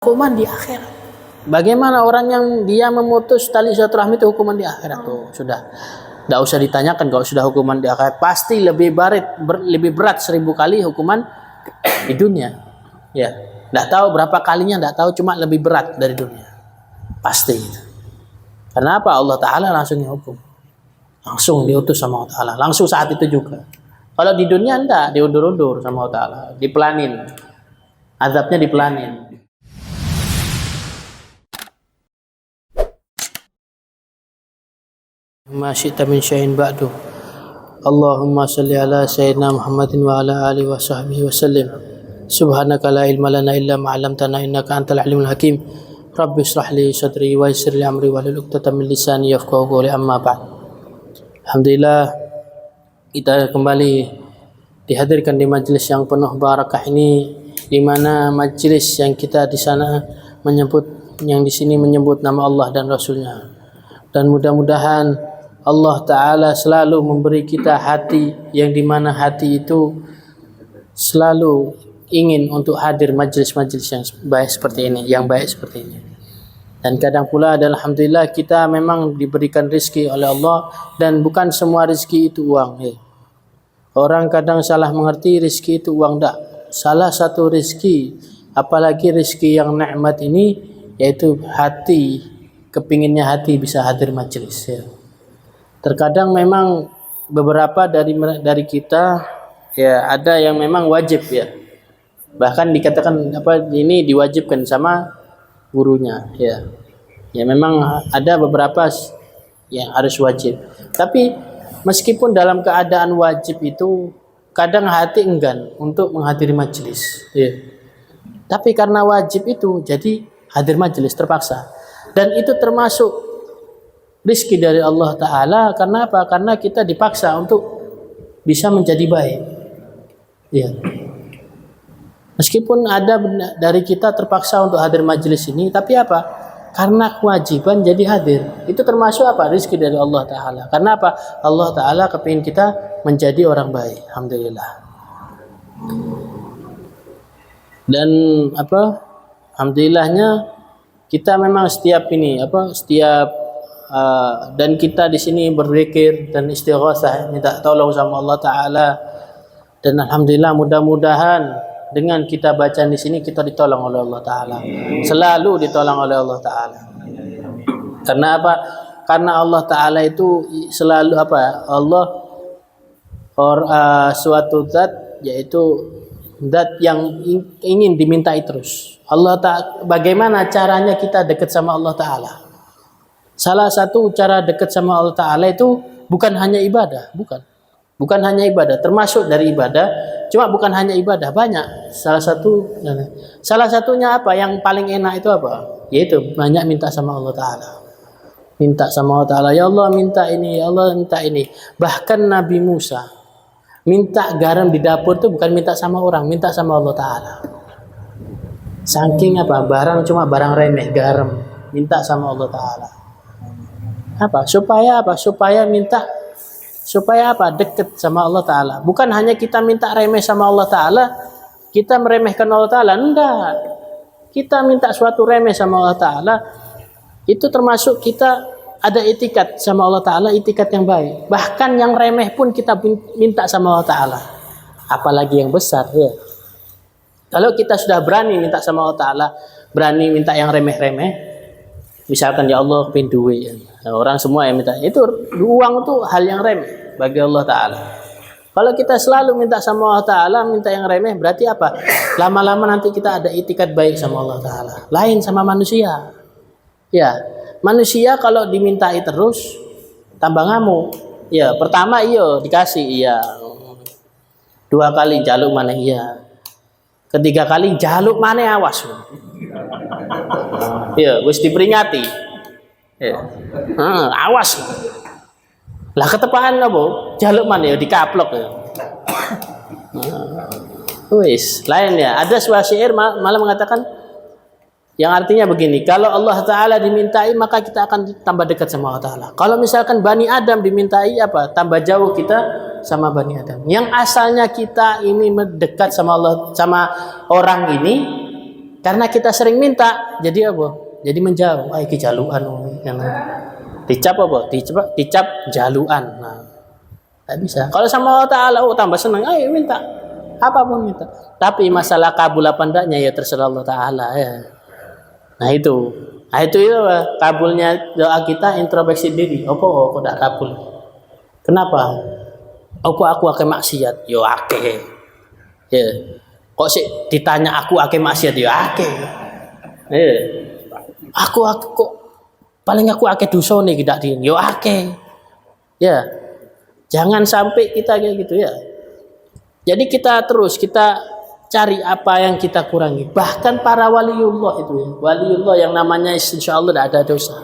hukuman di akhirat. Bagaimana orang yang dia memutus tali silaturahmi itu hukuman di akhirat tuh sudah. Tidak usah ditanyakan kalau sudah hukuman di akhirat pasti lebih berat 1000 kali hukuman di dunia. Ya, tidak tahu berapa kalinya, tidak tahu, cuma lebih berat dari dunia. Pasti itu. Karena apa? Allah Ta'ala langsung dihukum. Langsung diutus sama Allah Ta'ala. Langsung saat itu juga. Kalau di dunia enggak, diundur-undur sama Allah Ta'ala. Dipelanin. Azabnya dipelanin. Ma syi'ta min syai'in ba'du. Allahumma salli ala sayyidina Muhammadin wa ala alihi wa sahbihi wa sallim. Subhanaka la ilma lana illa ma 'allamtana innaka antal alimul hakim. Rabbi shrah li sadri wa yassir li amri wahlul 'uqdatam min lisani yafqahu qawli, amma ba'd. Alhamdulillah kita kembali dihadirkan di majelis yang penuh barakah ini, di mana majelis yang kita di sana menyebut, yang di sini menyebut nama Allah dan Rasulnya. Dan mudah-mudahan Allah Ta'ala selalu memberi kita hati yang dimana hati itu selalu ingin untuk hadir majelis-majelis yang baik seperti ini, yang baik seperti ini. Dan kadang pula alhamdulillah kita memang diberikan rezeki oleh Allah, dan bukan semua rezeki itu uang. Orang kadang salah mengerti rezeki itu uang. Tak. Salah satu rezeki, apalagi rezeki yang nikmat ini, yaitu hati. Kepinginnya hati bisa hadir majelis. Terkadang memang beberapa dari kita ada yang memang wajib ya. Bahkan dikatakan ini diwajibkan sama gurunya ya. Ya memang ada beberapa yang harus wajib. Tapi meskipun dalam keadaan wajib itu kadang hati enggan untuk menghadiri majelis ya. Tapi karena wajib itu jadi hadir majelis terpaksa. Dan itu termasuk rezeki dari Allah Ta'ala. Karena apa? Karena kita dipaksa untuk bisa menjadi baik ya. Meskipun ada dari kita terpaksa untuk hadir majelis ini, tapi apa? Karena kewajiban jadi hadir. Itu termasuk apa? Rezeki dari Allah Ta'ala. Karena apa? Allah Ta'ala kepingin kita menjadi orang baik. Alhamdulillah. Dan alhamdulillahnya kita memang setiap dan kita di sini berzikir dan istighatsah, minta tolong sama Allah Ta'ala. Dan alhamdulillah mudah-mudahan dengan kita baca di sini kita ditolong oleh Allah Ta'ala. Selalu ditolong oleh Allah Ta'ala. Karena apa? Karena Allah Ta'ala itu selalu suatu zat, yaitu zat yang ingin dimintai terus. Allah Ta'ala, bagaimana caranya kita dekat sama Allah Ta'ala? Salah satu cara dekat sama Allah Ta'ala itu bukan hanya ibadah, bukan hanya ibadah, termasuk dari ibadah, cuma bukan hanya ibadah, banyak. Salah satunya apa? Yang paling enak itu apa? Yaitu banyak minta sama Allah Ta'ala. Minta sama Allah Ta'ala, ya Allah minta ini, ya Allah minta ini. Bahkan Nabi Musa minta garam di dapur itu bukan minta sama orang, minta sama Allah Ta'ala. Saking barang cuma barang remeh, garam, minta sama Allah Ta'ala. Supaya dekat sama Allah Ta'ala. Bukan hanya kita minta remeh sama Allah Ta'ala, kita meremehkan Allah Ta'ala. Enggak. Kita minta suatu remeh sama Allah Ta'ala, itu termasuk kita ada itikat sama Allah Ta'ala, itikat yang baik. Bahkan yang remeh pun kita minta sama Allah Ta'ala. Apalagi yang besar ya. Kalau kita sudah berani minta sama Allah Ta'ala, berani minta yang remeh-remeh, misalkan ya Allah kepin duit, orang semua yang minta, itu uang itu hal yang remeh bagi Allah Ta'ala. Kalau kita selalu minta sama Allah Ta'ala, minta yang remeh, berarti apa? Lama-lama nanti kita ada itikat baik sama Allah Ta'ala. Lain sama manusia. Ya, manusia kalau dimintai terus tambah ngamuk. Ya, pertama dikasih, iya. 2 kali jaluk mana iya. 3 kali jaluk mana awas. Ya, wis diperingati. Ya. Awas. Lah ketepaan apa? Jaluk mana ya dikaplok ya. Wis, lain ya. Ada sebuah syair malah mengatakan yang artinya begini, kalau Allah Ta'ala dimintai maka kita akan tambah dekat sama Allah Ta'ala. Kalau misalkan Bani Adam dimintai tambah jauh kita sama Bani Adam. Yang asalnya kita ini mendekat sama Allah, sama orang ini, karena kita sering minta, jadi apa? Jadi menjauh. Iki jaluan dicap apa? Dicap jaluan. Nah, tak bisa. Kalau sama Allah Ta'ala, tambah senang, ayo minta. Apapun minta. Tapi masalah kabul apa enggaknya ya terserah Allah Ta'ala ya. Nah itu kabulnya doa kita introspeksi diri. Kok tidak kabul? Kenapa? Aku akan maksiat? Yo akeh. Ya. Kok sih ditanya aku akeh maksiat yo akeh. Ya. Aku kok paling aku akeh dosa nih tidak din. Yo akeh. Ya. Jangan sampai kita kayak gitu ya. Jadi kita cari apa yang kita kurangi. Bahkan para waliullah itu ya. Waliullah yang namanya insya Allah tidak ada dosa.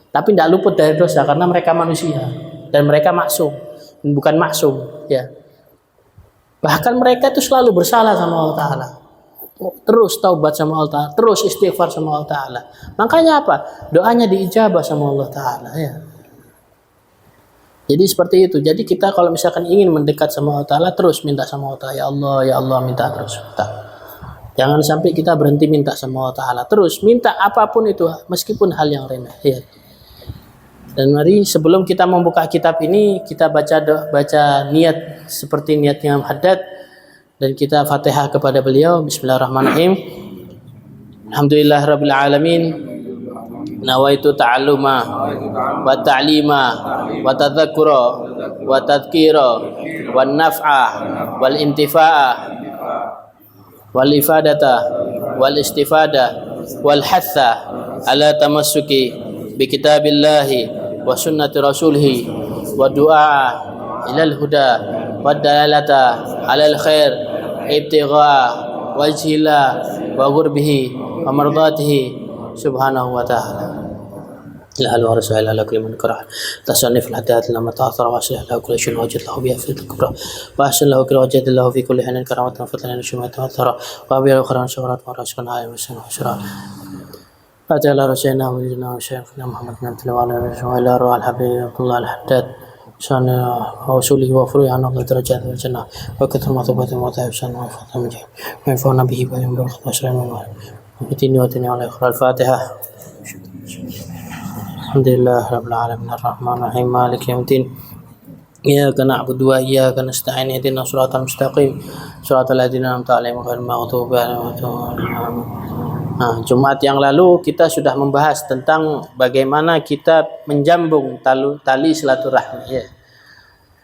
Tapi tidak luput dari dosa karena mereka manusia. Dan mereka maksum. Bukan maksum. Ya. Bahkan mereka itu selalu bersalah sama Allah Ta'ala. Terus taubat sama Allah Ta'ala. Terus istighfar sama Allah Ta'ala. Makanya apa? Doanya diijabah sama Allah Ta'ala. Ya. Jadi seperti itu. Jadi kita kalau misalkan ingin mendekat sama Allah Ta'ala, terus minta sama Allah Ta'ala. Ya Allah, minta terus. Minta. Jangan sampai kita berhenti minta sama Allah Ta'ala. Terus minta apapun itu, meskipun hal yang remeh. Ya. Dan mari sebelum kita membuka kitab ini, kita baca niat seperti niatnya Imam Haddad. Dan kita Fatihah kepada beliau. Bismillahirrahmanirrahim. Alhamdulillah Rabbil Alamin. Nawaitu ta'alluma wa ta'lima wa tadhakkura wa tadhkira wa naf'a wal intifa'a wal ifadata wal istifada wal hatha ala tamassuki bi kitabillahi wa sunnati rasulih wa du'a ilal huda wa dalalata alal khair ibtigha wajhillah wa ghurbihi wa mardatihi subhanahu wa ta'ala. لا هل ورسول على كل من كره تصنف الحدات لما تأثر وأصلح له كل شيء وجد له بها في الكبرى وأحسن له كل وجد له في كل حين كرامة وفضلا نشوم تأثر وأبي الأخرى شهرات ورسول عالم السنة وشرع فأتى على رسولنا ولدنا وشيخنا محمد بن عبد الله وعلى روح الحبيب عبد الله الحداد شان وصوله وفروع عن الله درجات الجنة وكثر مطلوبات وطيب سنة وفضل مجيب وينفعنا به ويوم الخطبة وشرين ومتين وتني على إخرى الفاتحة. Alhamdulillah Rabbil Alamin Ar-Rahman Ar-Rahim Maliki Yawmiddin Iyyaka na'budu wa iyyaka nasta'in ihdinas siratal mustaqim siratal ladzina an'amta 'alaihim ghairil maghdubi 'alaihim waladdallin. Nah, Jumat yang lalu kita sudah membahas tentang bagaimana kita menjambung tali silaturahmi ya.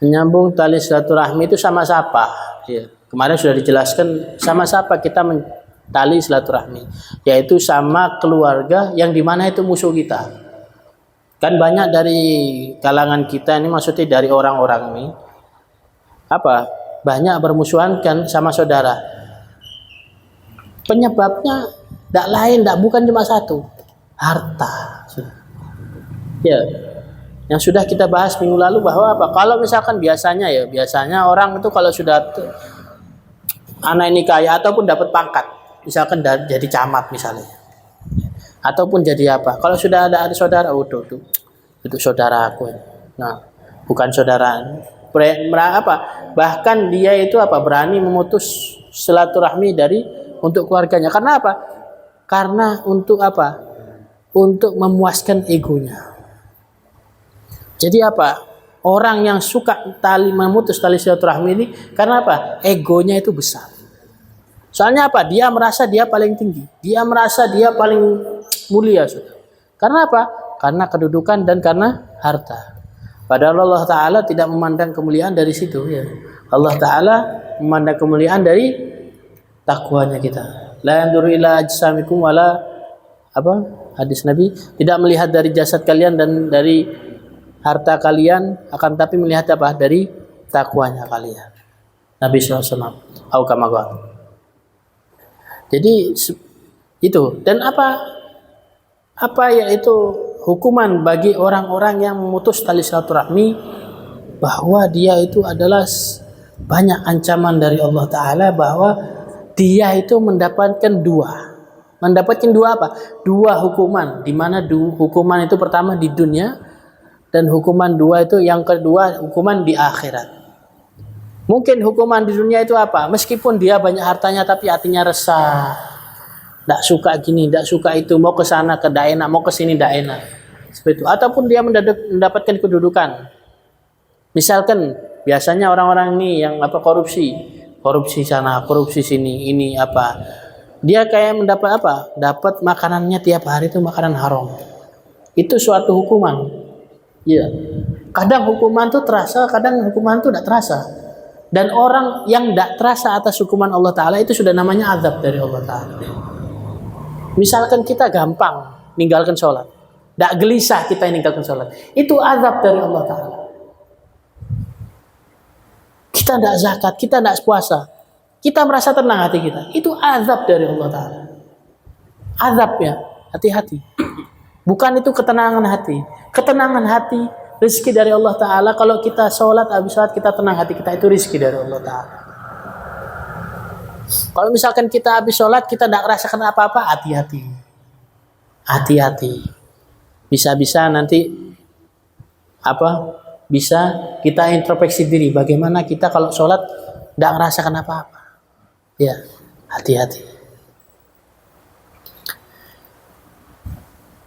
Menyambung tali silaturahmi itu sama siapa? Ya. Kemarin sudah dijelaskan sama siapa kita tali silaturahmi, yaitu sama keluarga yang dimana itu musuh kita. Kan banyak dari kalangan kita ini, maksudnya dari orang-orang ini banyak bermusuhan kan sama saudara. Penyebabnya bukan cuma satu, harta. Ya, yang sudah kita bahas minggu lalu bahwa kalau misalkan biasanya orang itu kalau sudah anak ini kaya ataupun dapat pangkat, misalkan jadi camat misalnya, ataupun jadi kalau sudah ada saudara, itu saudara aku. Nah, bukan saudara. Bahkan dia itu berani memutus silaturahmi untuk keluarganya. Karena apa? Karena untuk Untuk memuaskan egonya. Jadi orang yang suka memutus tali silaturahmi ini karena egonya itu besar. Soalnya dia merasa dia paling tinggi, dia merasa dia paling mulia. Karena karena kedudukan dan karena harta. Padahal Allah Ta'ala tidak memandang kemuliaan dari situ ya. Allah Ta'ala memandang kemuliaan dari takwanya kita. La yanzuru ila ajsamikum wala hadis Nabi, tidak melihat dari jasad kalian dan dari harta kalian, akan tapi melihat dari takwanya kalian. Nabi SAW. Jadi itu. Dan yaitu hukuman bagi orang-orang yang memutus tali silaturahmi, bahwa dia itu adalah banyak ancaman dari Allah Ta'ala bahwa dia itu mendapatkan dua hukuman, di mana hukuman itu pertama di dunia dan hukuman yang kedua hukuman di akhirat. Mungkin hukuman di dunia itu meskipun dia banyak hartanya tapi hatinya resah, Tidak suka gini, tidak suka itu, mau ke sana ke tidak enak, mau ke sini tidak enak. Seperti itu. Ataupun dia mendapatkan kedudukan. Misalkan biasanya orang-orang ini yang korupsi sana, korupsi sini, ini apa? Dia kayak mendapat apa? Dapat makanannya tiap hari itu makanan haram. Itu suatu hukuman. Ya. Kadang hukuman itu terasa, kadang hukuman itu tidak terasa. Dan orang yang tidak terasa atas hukuman Allah Ta'ala itu sudah namanya azab dari Allah Ta'ala. Misalkan kita gampang ninggalkan sholat, tidak gelisah kita ninggalkan sholat, itu azab dari Allah Ta'ala. Kita tidak zakat, kita tidak puasa, kita merasa tenang hati kita, itu azab dari Allah Ta'ala. Azab ya, hati-hati. Bukan itu ketenangan hati. Ketenangan hati, rezeki dari Allah Ta'ala. Kalau kita sholat, habis sholat kita tenang hati kita, itu rezeki dari Allah Ta'ala. Kalau misalkan kita habis sholat, kita tidak merasakan apa-apa, hati-hati. Hati-hati. Bisa-bisa nanti bisa kita introspeksi diri. Bagaimana kita kalau sholat tidak merasakan apa-apa. Ya, hati-hati.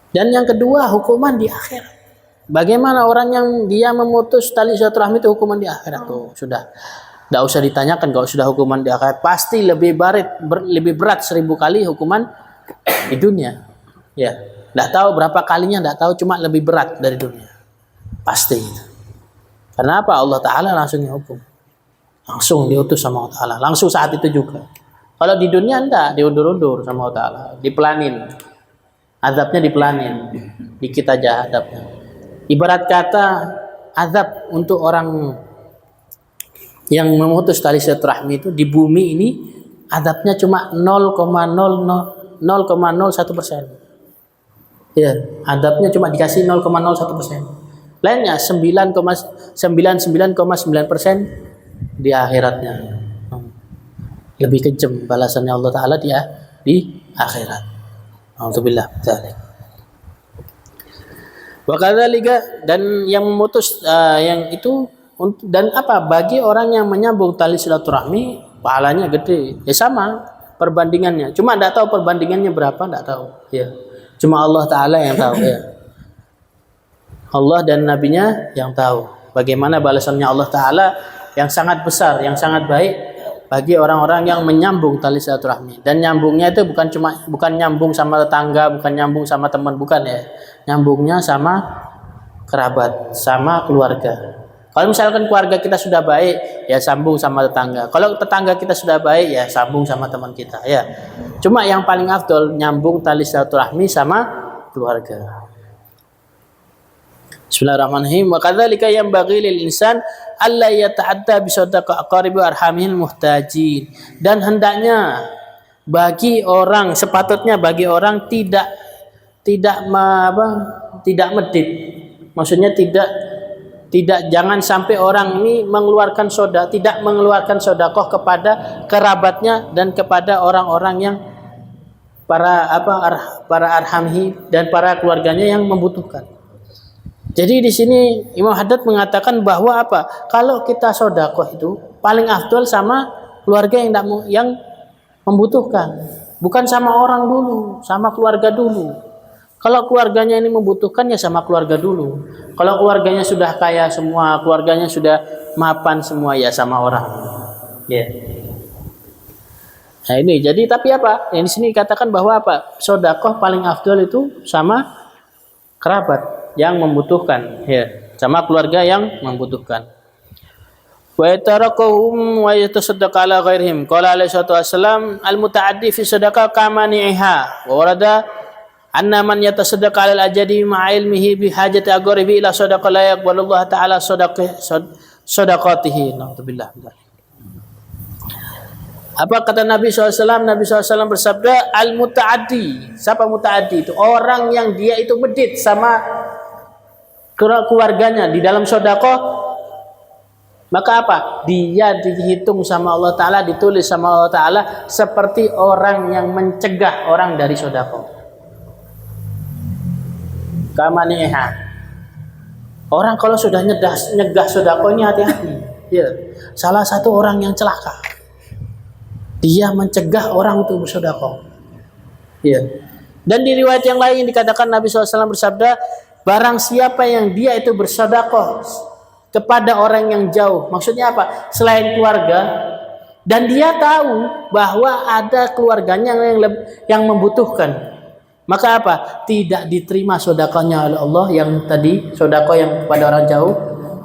Dan yang kedua, hukuman di akhirat. Bagaimana orang yang dia memutus tali silaturahmi itu hukuman di akhirat tuh sudah. Tidak usah ditanyakan kalau sudah hukuman di akhirat, pasti lebih berat 1000 kali hukuman di dunia. Ya, tidak tahu berapa kalinya, tidak tahu, cuma lebih berat dari dunia. Pasti. Karena apa? Allah Ta'ala langsung hukum. Langsung diutus sama Allah Ta'ala. Langsung saat itu juga. Kalau di dunia tidak, diundur-undur sama Allah Ta'ala. Dipelanin. Azabnya dipelanin. Dikit aja azabnya. Ibarat kata azab untuk orang yang memutus tali silaturahmi itu di bumi ini azabnya cuma 0,01%. Ya, azabnya cuma dikasih 0,01%. Lainnya 99,9% di akhiratnya. Lebih kejam balasannya Allah Ta'ala di akhirat. Alhamdulillah. Wa kadzalika, dan yang memutus yang itu. Dan apa? Bagi orang yang menyambung tali silaturahmi, pahalanya gede. Ya sama perbandingannya. Cuma tidak tahu perbandingannya berapa, tidak tahu. Ya. Cuma Allah Ta'ala yang tahu. Ya. Allah dan Nabi-Nya yang tahu. Bagaimana balasannya Allah Ta'ala yang sangat besar, yang sangat baik bagi orang-orang yang menyambung tali silaturahmi. Dan nyambungnya itu bukan nyambung sama tetangga, bukan nyambung sama teman, bukan ya. Nyambungnya sama kerabat, sama keluarga. Kalau misalkan keluarga kita sudah baik, ya sambung sama tetangga. Kalau tetangga kita sudah baik, ya sambung sama teman kita. Ya, cuma yang paling afdol nyambung tali silaturahmi sama keluarga. Bismillahirrahmanirrahim. Wa kadzalika yanbaghi lil insan alla yata'adda bi sadaqati aqaribi arhamil muhtajin. Dan hendaknya sepatutnya bagi orang tidak medit. Maksudnya jangan sampai orang ini tidak mengeluarkan sedekah kepada kerabatnya dan kepada orang-orang yang para arhamhi dan para keluarganya yang membutuhkan. Jadi di sini Imam Haddad mengatakan bahwa kalau kita sedekah itu paling afdol sama keluarga yang membutuhkan, bukan sama orang dulu, sama keluarga dulu. Kalau keluarganya ini membutuhkan, ya sama keluarga dulu. Kalau keluarganya sudah kaya semua, keluarganya sudah mapan semua, ya sama orang. Ya. Nah ini, jadi tapi yang di sini dikatakan bahwa sedekah paling afdol itu sama kerabat yang membutuhkan, ya, sama keluarga yang membutuhkan. Wa yatarakuhum wa yatasaddaq ala ghairihim. Qala alaihi wasallam al-muta'addi fi sadaqah kamani'iha. Wa warada anna man yatasaddaq 'ala al-ajadi ma'a ilmihi bi hajati aqaribi ila sadaqah la yaqbalullah ta'ala sadaqatihi. Na'udzubillah. Apa kata Nabi SAW? Nabi SAW bersabda, al-muta'addi. Siapa muta'addi? Itu orang yang dia itu medit sama keluarganya di dalam sedekah. Maka dia dihitung sama Allah Ta'ala, ditulis sama Allah Ta'ala seperti orang yang mencegah orang dari sedekah. Kamaniha. Orang kalau sudah nyegah sedekahnya, hati-hati. Ya. Salah satu orang yang celaka, dia mencegah orang untuk bersedekah. Ya. Dan di riwayat yang lain dikatakan Nabi SAW bersabda, barang siapa yang dia itu bersedekah kepada orang yang jauh, maksudnya apa? Selain keluarga, dan dia tahu bahwa ada keluarganya yang membutuhkan, maka apa? Tidak diterima sedekahnya oleh Allah. Yang tadi sedekah yang kepada orang jauh,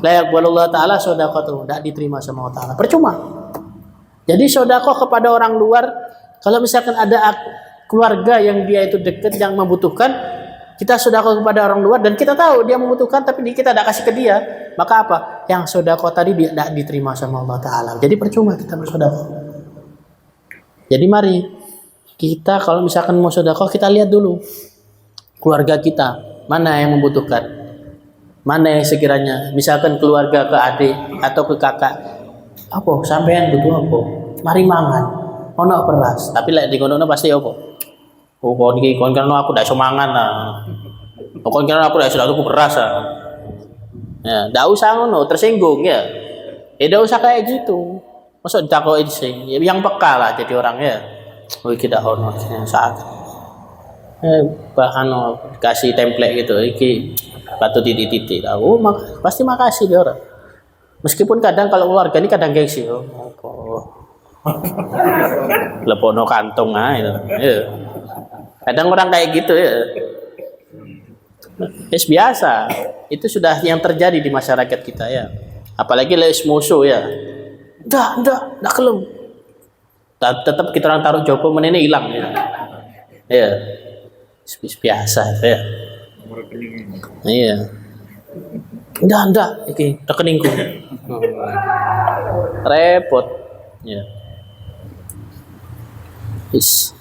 la yaqbalullahu taala sedekatuh, tidak diterima sama Allah taala, percuma. Jadi sedekah kepada orang luar, kalau misalkan ada keluarga yang dia itu dekat yang membutuhkan, kita sedekah kepada orang luar dan kita tahu dia membutuhkan tapi kita tidak kasih ke dia, maka apa? Yang sedekah tadi tidak diterima sama Allah taala. Jadi percuma kita bersedekah. Jadi mari kita kalau misalkan mau sedekah, kita lihat dulu keluarga kita mana yang membutuhkan, mana yang sekiranya misalkan keluarga ke adik atau ke kakak, apa sampean butuh apa? Mari mangan. Ono beras, tapi lek di kono pasti apa? Oh, kon kan aku dak iso mangan lah. Kon kan aku dak iso tuku beras ah. Ya, ndak usah ngono, tersinggung ya. Ndak usah kayak gitu. Masa ditakoki sing yang peka lah jadi orang ya. Oh iki dak ono saat. Bahkan kasih template gitu, iki patut titik-titik. Oh, pasti makasih dia orang. Meskipun kadang kalau keluarga ini kadang gengsi, oh, lepono kantong aja. Ya. Kadang orang kayak gitu ya. Es biasa. Itu sudah yang terjadi di masyarakat kita ya. Apalagi les musuh ya. Ndak kelem. Tetap kita orang taruh Joko menene hilang ya. Ya. Biasa ya. Iya. Ndak iki rekeningku. Repot. Ya. Is.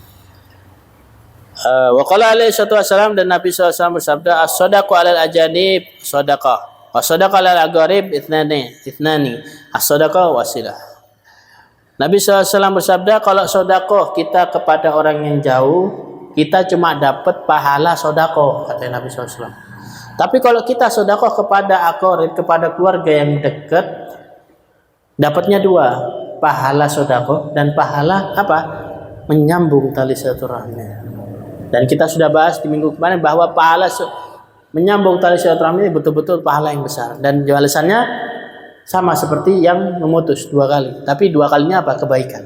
Wa qala alaihi wasallam, dan Nabi SAW bersabda, as-sadaqu 'alal ajanib shadaqah wa sadaqah 'alal agharib ithnani as-sadaqah wasilah. Nabi SAW bersabda, kalau sedekah kita kepada orang yang jauh, kita cuma dapat pahala sedekah, kata Nabi SAW. Tapi kalau kita sedekah kepada agharib, kepada keluarga yang dekat, dapatnya dua, pahala sedekah dan pahala apa? Menyambung tali silaturahmi. Dan kita sudah bahas di minggu kemarin bahwa pahala menyambung tali silaturahmi ini betul-betul pahala yang besar. Dan balasannya sama seperti yang memutus dua kali. Tapi dua kalinya apa? Kebaikan.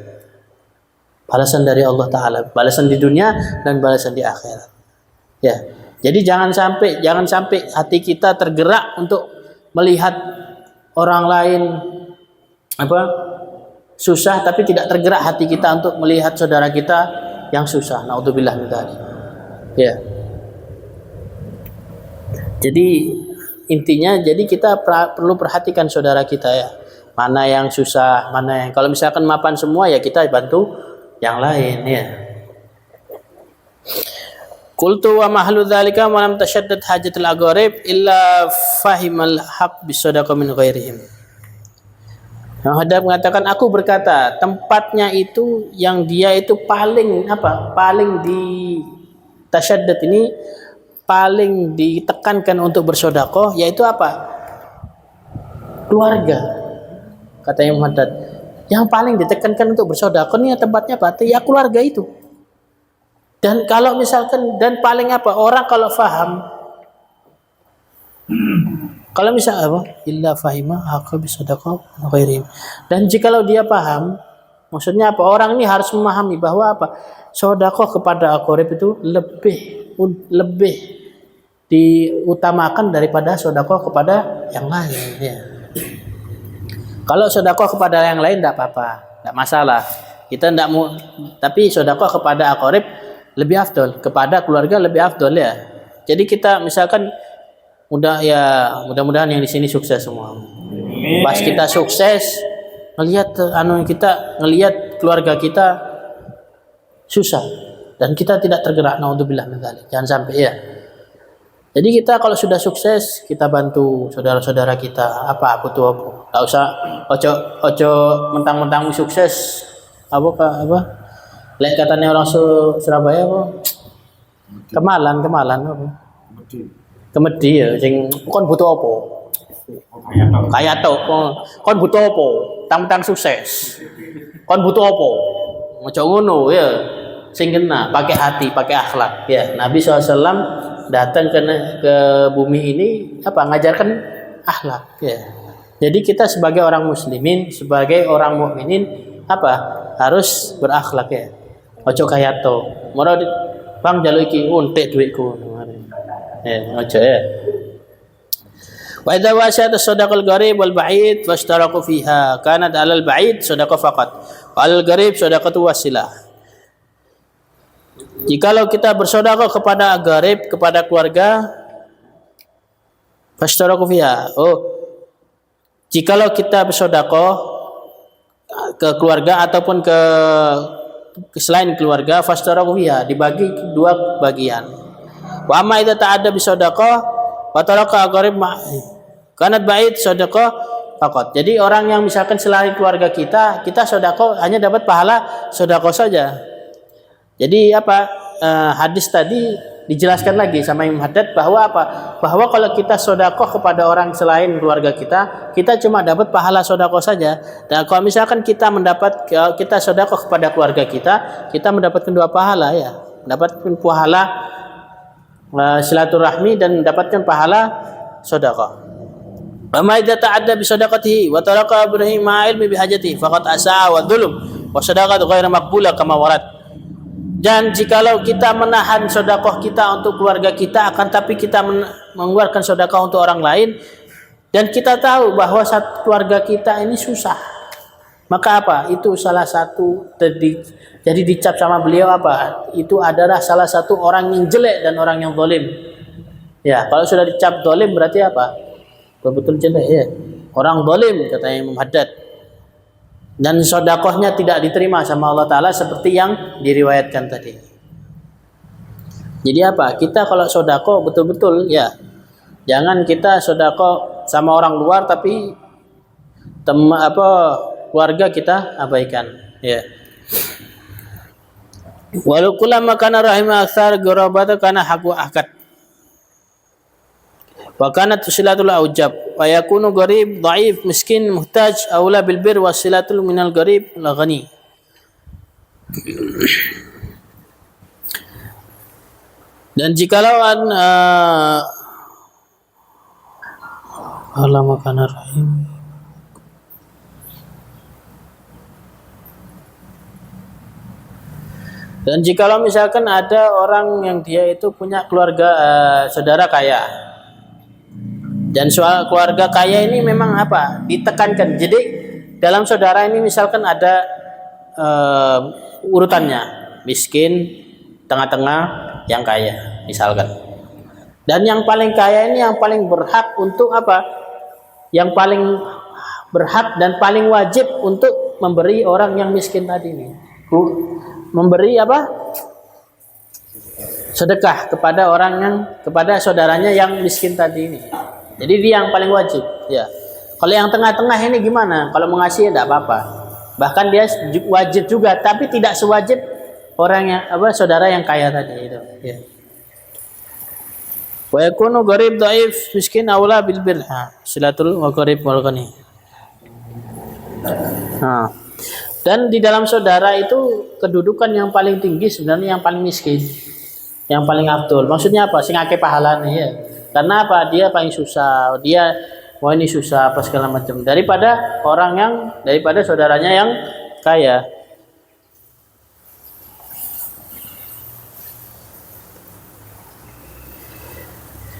Balasan dari Allah Ta'ala. Balasan di dunia dan balasan di akhirat. Ya. Jadi jangan sampai hati kita tergerak untuk melihat orang lain susah, tapi tidak tergerak hati kita untuk melihat saudara kita yang susah. Naudzubillah min dzalik. Ya. Jadi intinya, jadi kita perlu perhatikan saudara kita ya. Mana yang susah, mana yang kalau misalkan mapan semua ya kita bantu yang lain ya. Qultu wa mahlu dzalika ma lam tashaddad hajatul agharib illa fahimal haq bisadaqah min ghairihim. Yang hadap mengatakan, aku berkata, tempatnya itu yang dia itu paling di tasyaddad ini paling ditekankan untuk bersedekah, yaitu apa? Keluarga. Kata Imam Haddad, yang paling ditekankan untuk bersedekah ini tempatnya apa? Ya keluarga itu. Dan kalau misalkan paling orang kalau faham, kalau misalnya illa fahima haqqo bisadaqah ghairihim. Dan jikalau dia paham, maksudnya apa? Orang ini harus memahami bahwa sedekah kepada aqarib itu lebih diutamakan daripada sedekah kepada yang lain ya. Kalau sedekah kepada yang lain tidak apa-apa, tidak masalah. Kita tidak mau, tapi sedekah kepada aqarib lebih afdol, kepada keluarga lebih afdol ya. Jadi kita misalkan mudah-mudahan yang di sini sukses semua. Pas kita sukses, ngelihat keluarga kita susah dan kita tidak tergerak, naudzubillah min dzalik. Jangan sampai ya. Jadi kita kalau sudah sukses, kita bantu saudara-saudara kita apa butuh apa. Enggak usah ojo mentang-mentang sukses lek katanya orang Surabaya kemalan apa? Kemedi ya, sing kon butuh apa? Kaya tok. Kon butuh apa? Tang-tang sukses. Kon butuh apa? Ojo ngono ya. sing kena, pakai hati, pakai akhlak. Ya, Nabi SAW datang ke bumi ini ngajarkan akhlak. Ya. Jadi kita sebagai orang muslimin, sebagai orang mukminin harus berakhlak ya. Ojo kaya to. Moro bang jaluk iki untik duitku. Ya, ojo ya. Wa idza wasata sadaqal gharib wal ba'id fashtaraku fiha kanat 'alal ba'id sadaqah faqat. Wal gharib sadaqatu wasilah. Jikalau kita bersedekah kepada gharib, kepada keluarga, fashtaraku fiha. Jikalau kita bersedekah ke keluarga ataupun ke selain keluarga, fashtaraku fiha, dibagi dua bagian. Wa amma idza ta'adda bi sedekah wa taraka gharib kanat ba'id sedekah faqat. Jadi orang yang misalkan selain keluarga kita sedekah hanya dapat pahala sedekah saja. Jadi hadis tadi dijelaskan lagi sama Imam Haddad bahwa bahwa kalau kita sedekah kepada orang selain keluarga kita cuma dapat pahala sedekah saja. Dan kalau misalkan kita sedekah kepada keluarga kita mendapatkan dua pahala ya. Mendapatkan pahala silaturahmi dan mendapatkan pahala sedekah. Amma idza ta'adda bi sadaqatihi wa taraka Ibrahim ma'ilmi bi hajatihi faqad asaa wa dzulum wa sadaqatu ghairu maqbulah kama warad. Dan jikalau kita menahan sedekah kita untuk keluarga kita, akan tapi kita mengeluarkan sedekah untuk orang lain, dan kita tahu bahwa keluarga kita ini susah, maka itu salah satu jadi dicap sama beliau itu adalah salah satu orang yang jelek dan orang yang zalim. Ya, kalau sudah dicap zalim berarti betul jelek ya. Orang zalim katanya Imam Haddad. Dan sedekahnya tidak diterima sama Allah Ta'ala seperti yang diriwayatkan tadi. Jadi kita kalau sedekah betul-betul ya, jangan kita sedekah sama orang luar tapi keluarga kita abaikan ya. Walau kullama kana rahimah aktsar ghurabata kana haqqu akad. Wa kanat silatul aujab wa yakunu gharib dhaif miskin muhtaj aula bil bir wa silatul minal gharib la ghani. Dan jikalau alama kana rahim dan jikalau misalkan ada orang yang dia itu punya keluarga saudara kaya, dan soal keluarga kaya ini memang ditekankan. Jadi dalam saudara ini misalkan ada urutannya, miskin, tengah-tengah, yang kaya misalkan. Dan yang paling kaya ini yang paling berhak untuk yang paling berhak dan paling wajib untuk memberi orang yang miskin tadi ini. Memberi sedekah kepada saudaranya yang miskin tadi ini. Jadi dia yang paling wajib ya. Kalau yang tengah-tengah ini gimana? Kalau mengasihi tidak apa-apa. Bahkan dia wajib juga, tapi tidak sewajib orang yang saudara yang kaya tadi itu ya. Wa yakunu gharib dhaif miskin aula bil bir. Silatul wa gharib wal ghani. Dan di dalam saudara itu kedudukan yang paling tinggi sebenarnya yang paling miskin, yang paling afdol. Maksudnya sing akeh pahalane ya. Karena dia paling susah, ini susah segala macam daripada saudaranya yang kaya.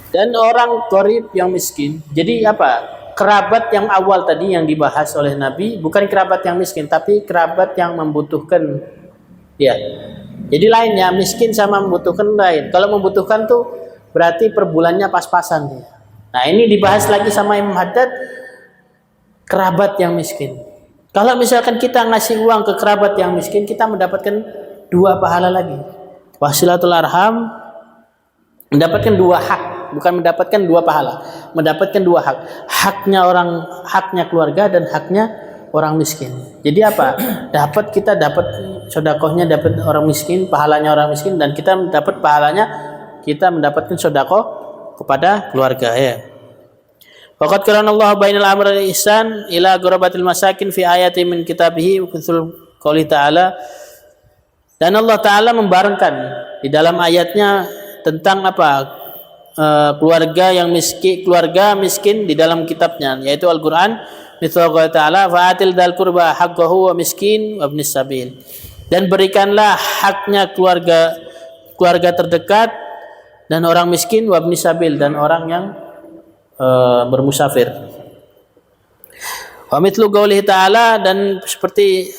Dan orang gharib yang miskin. Jadi kerabat yang awal tadi yang dibahas oleh Nabi bukan kerabat yang miskin, tapi kerabat yang membutuhkan. Ya. Jadi lainnya, miskin sama membutuhkan lain. Kalau membutuhkan tuh berarti per bulannya pas-pasan. Nah, ini dibahas lagi sama Imam Haddad, kerabat yang miskin. Kalau misalkan kita ngasih uang ke kerabat yang miskin, kita mendapatkan dua pahala lagi. Wasilatul arham mendapatkan dua hak, bukan mendapatkan dua pahala, mendapatkan dua hak. Haknya keluarga dan haknya orang miskin. Jadi kita dapat sedekahnya dapat orang miskin, pahalanya orang miskin, dan kita dapat pahalanya kita mendapatkan sedekah kepada keluarga ya. Faqad qarana Allah bainal amri wal ihsan ila ghurabatil masakin fi ayatin min kitabihi wa kutul qouli ta'ala Dan Allah Ta'ala membarengkan di dalam ayatnya tentang apa? Keluarga yang miskin, keluarga miskin di dalam kitabnya, yaitu Al-Quran. Mithaqul Ta'ala fa'atil dal qurba haqqahu wa miskin wa ibnis sabil. Dan berikanlah haknya keluarga terdekat dan orang miskin, wa ibnis sabil, dan orang yang bermusafir. Wa mithlu qaulihi ta'ala, dan seperti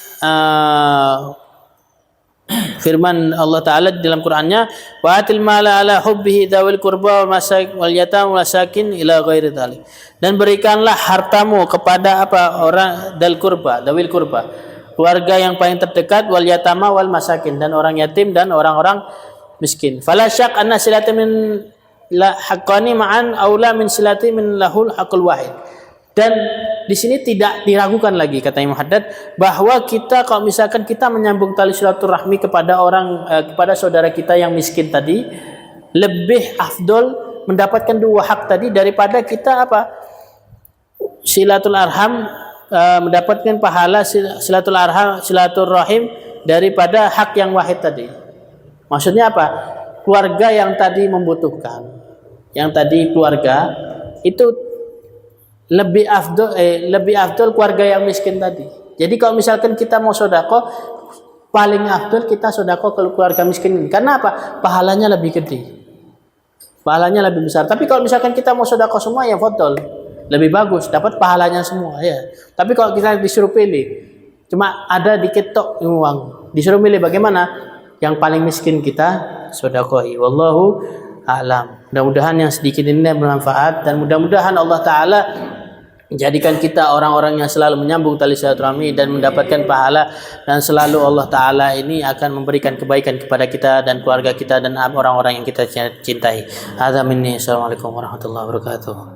firman Allah Ta'ala di dalam Qur'annya, wa atil mala ala hubbihi dzawil qurba wal yatama masakin ila ghairi dzalik. Dan berikanlah hartamu kepada apa? Orang dzawil qurba, keluarga yang paling terdekat, wal yatama wal masakin, dan orang yatim dan orang-orang miskin. Fala syak anna silati min la haqqani ma'an aula min silati min lahul haqqul wahid. Dan di sini tidak diragukan lagi, kata Imam Haddad, bahwa kita kalau misalkan kita menyambung tali silaturahmi kepada kepada saudara kita yang miskin tadi, lebih afdol mendapatkan dua hak tadi daripada kita apa? Silatul arham, mendapatkan pahala silaturahim daripada hak yang wahid tadi. Maksudnya apa? Keluarga yang tadi membutuhkan, yang tadi keluarga itu lebih afdol keluarga yang miskin tadi. Jadi kalau misalkan kita mau sedekah, paling afdol kita sedekah ke keluarga miskin ini. Karena apa? Pahalanya lebih gede, pahalanya lebih besar. Tapi kalau misalkan kita mau sedekah semua, ya fadol, lebih bagus, dapat pahalanya semua ya. Tapi kalau kita disuruh pilih, cuma ada dikit tok uang, disuruh milih bagaimana? Yang paling miskin kita sedekahi. Wallahu a'lam. Mudah-mudahan yang sedikit ini bermanfaat, dan mudah-mudahan Allah Ta'ala menjadikan kita orang-orang yang selalu menyambung tali silaturahmi dan mendapatkan pahala, dan selalu Allah Ta'ala ini akan memberikan kebaikan kepada kita dan keluarga kita dan orang-orang yang kita cintai. Hadza minni. Assalamualaikum warahmatullahi wabarakatuh.